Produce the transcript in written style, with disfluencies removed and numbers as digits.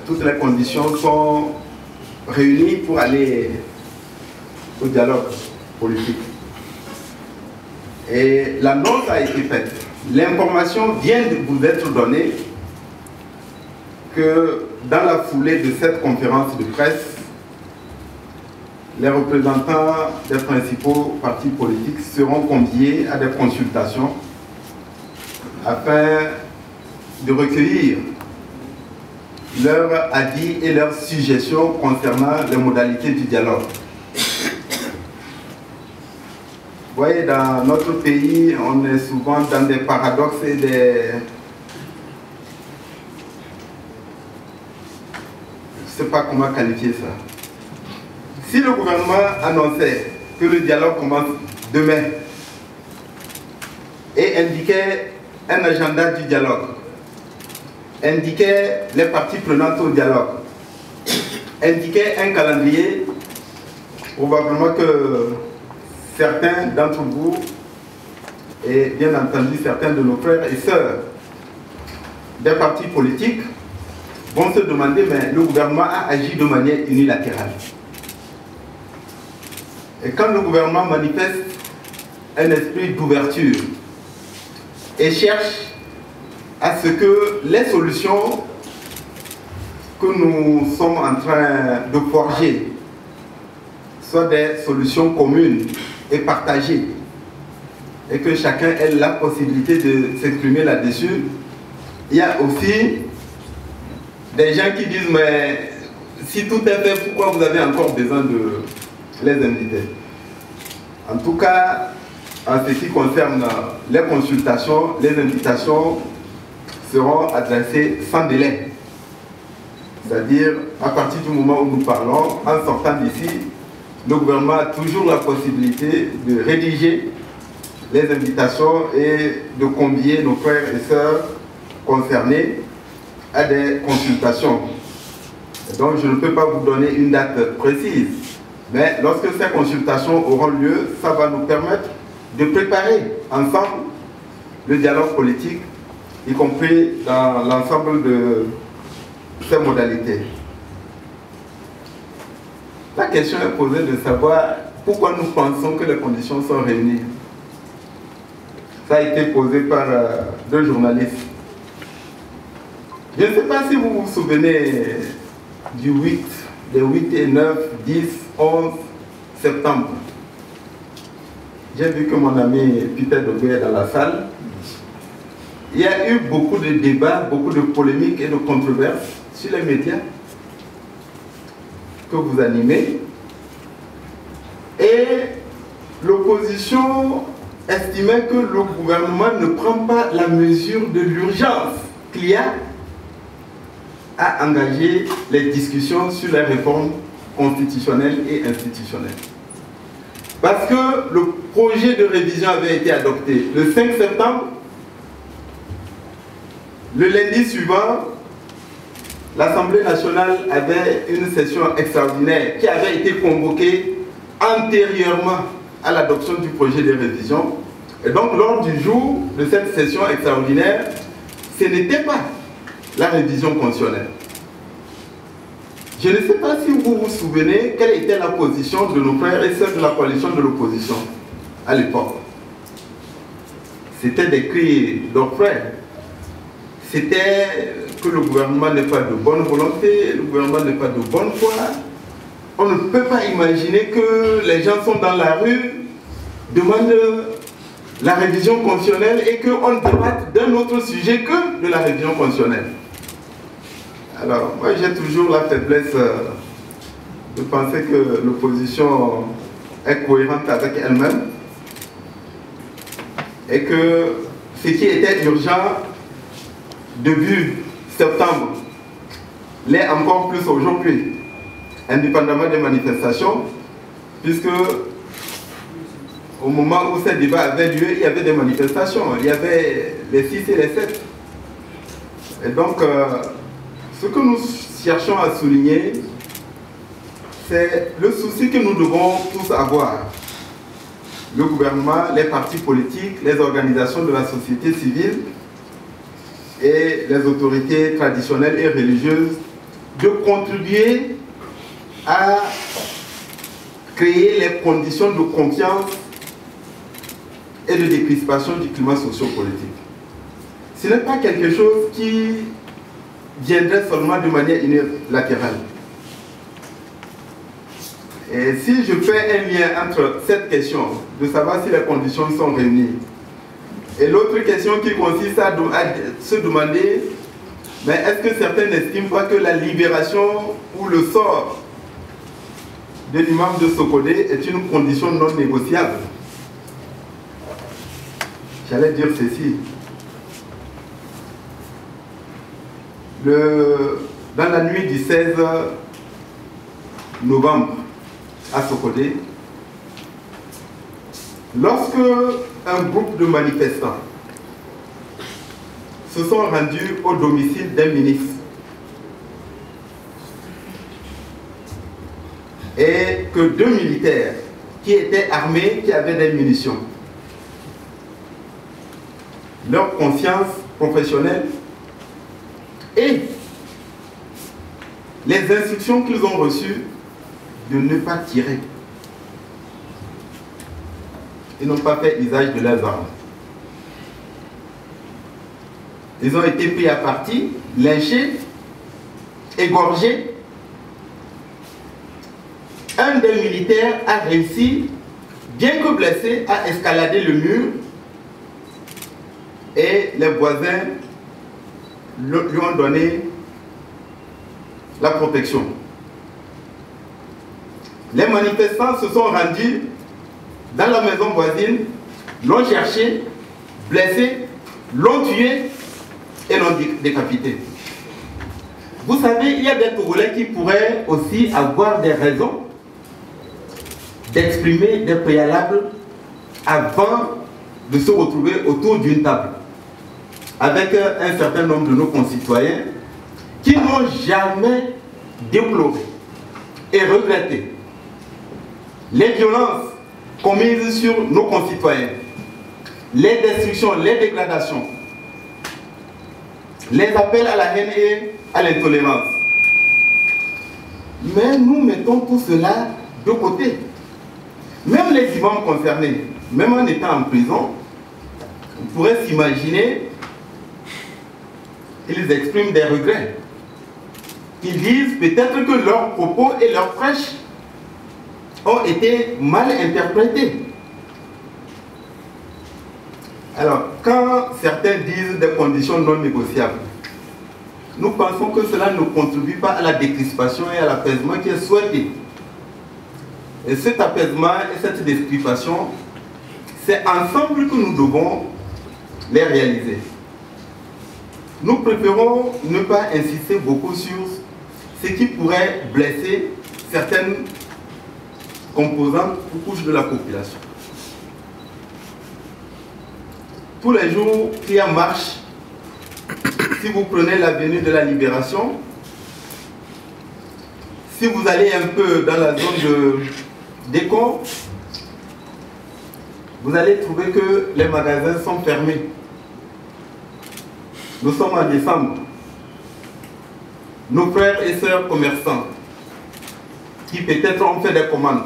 toutes les conditions sont réunies pour aller au dialogue politique. Et l'annonce a été faite. L'information vient de vous être donnée que dans la foulée de cette conférence de presse, les représentants des principaux partis politiques seront conviés à des consultations afin de recueillir leurs avis et leurs suggestions concernant les modalités du dialogue. Vous voyez, dans notre pays, on est souvent dans des paradoxes et des... Je ne sais pas comment qualifier ça. Si le gouvernement annonçait que le dialogue commence demain et indiquait un agenda du dialogue, indiquait les parties prenantes au dialogue, indiquait un calendrier, probablement que certains d'entre vous, et bien entendu certains de nos frères et sœurs des partis politiques, vont se demander, mais le gouvernement a agi de manière unilatérale. Et quand le gouvernement manifeste un esprit d'ouverture et cherche à ce que les solutions que nous sommes en train de forger soient des solutions communes et partagées, et que chacun ait la possibilité de s'exprimer là-dessus, il y a aussi des gens qui disent, mais si tout est fait, pourquoi vous avez encore besoin de les inviter? En tout cas, en ce qui concerne les consultations, les invitations seront adressées sans délai. C'est-à-dire, à partir du moment où nous parlons, en sortant d'ici, le gouvernement a toujours la possibilité de rédiger les invitations et de convier nos frères et sœurs concernés à des consultations. Et donc, je ne peux pas vous donner une date précise, mais lorsque ces consultations auront lieu, ça va nous permettre de préparer ensemble le dialogue politique, y compris dans l'ensemble de ces modalités. La question est posée de savoir pourquoi nous pensons que les conditions sont réunies. Ça a été posé par deux journalistes. Je ne sais pas si vous vous souvenez du 8, des 8 et 9, 10, 11 septembre. J'ai vu que mon ami Peter Dogbe est dans la salle. Il y a eu beaucoup de débats, beaucoup de polémiques et de controverses sur les médias que vous animez. Et l'opposition estimait que le gouvernement ne prend pas la mesure de l'urgence qu'il y a à engager les discussions sur les réformes constitutionnelles et institutionnelles. Parce que le projet de révision avait été adopté le 5 septembre, le lundi suivant, l'Assemblée nationale avait une session extraordinaire qui avait été convoquée antérieurement à l'adoption du projet de révision. Et donc, lors du jour de cette session extraordinaire, ce n'était pas la révision constitutionnelle. Je ne sais pas si vous vous souvenez quelle était la position de nos frères et sœurs de la coalition de l'opposition à l'époque. C'était des cris d'orfraie. C'était que le gouvernement n'est pas de bonne volonté, le gouvernement n'est pas de bonne foi. On ne peut pas imaginer que les gens sont dans la rue, demandent la révision constitutionnelle et qu'on débatte d'un autre sujet que de la révision constitutionnelle. Alors, moi j'ai toujours la faiblesse de penser que l'opposition est cohérente avec elle-même et que ce qui était urgent début septembre l'est encore plus aujourd'hui, indépendamment des manifestations, puisque au moment où ces débats avaient lieu, il y avait des manifestations, il y avait les 6 et les 7. Et donc, ce que nous cherchons à souligner, c'est le souci que nous devons tous avoir. Le gouvernement, les partis politiques, les organisations de la société civile et les autorités traditionnelles et religieuses de contribuer à créer les conditions de confiance et de décrispation du climat socio-politique. Ce n'est pas quelque chose qui viendrait seulement de manière unilatérale. Et si je fais un lien entre cette question de savoir si les conditions sont réunies et l'autre question qui consiste à se demander, mais est-ce que certains n'estiment pas que la libération ou le sort de l'imam de Sokodé est une condition non négociable? J'allais dire ceci. Dans la nuit du 16 novembre à Sokodé, lorsque un groupe de manifestants se sont rendus au domicile d'un ministre et que deux militaires qui étaient armés, qui avaient des munitions, leur conscience professionnelle et les instructions qu'ils ont reçues de ne pas tirer. Ils n'ont pas fait usage de leurs armes. Ils ont été pris à partie, lynchés, égorgés. Un des militaires a réussi, bien que blessé, à escalader le mur et les voisins lui ont donné la protection. Les manifestants se sont rendus dans la maison voisine, l'ont cherché, blessé, l'ont tué et l'ont décapité. Vous savez, il y a des Togolais qui pourraient aussi avoir des raisons d'exprimer des préalables avant de se retrouver autour d'une table avec un certain nombre de nos concitoyens qui n'ont jamais déploré et regretté les violences commises sur nos concitoyens, les destructions, les dégradations, les appels à la haine et à l'intolérance. Mais nous mettons tout cela de côté. Même les imams concernés, même en étant en prison, on pourrait s'imaginer qu'ils expriment des regrets. Ils disent peut-être que leurs propos et leurs prêches ont été mal interprétés. Alors, quand certains disent des conditions non négociables, nous pensons que cela ne contribue pas à la décrispation et à l'apaisement qui est souhaité. Et cet apaisement et cette décrispation, c'est ensemble que nous devons les réaliser. Nous préférons ne pas insister beaucoup sur ce qui pourrait blesser certaines composantes ou couches de la population. Tous les jours qui en marche, si vous prenez l'avenue de la Libération, si vous allez un peu dans la zone de Décon, vous allez trouver que les magasins sont fermés. Nous sommes en décembre. Nos frères et sœurs commerçants qui peut-être ont fait des commandes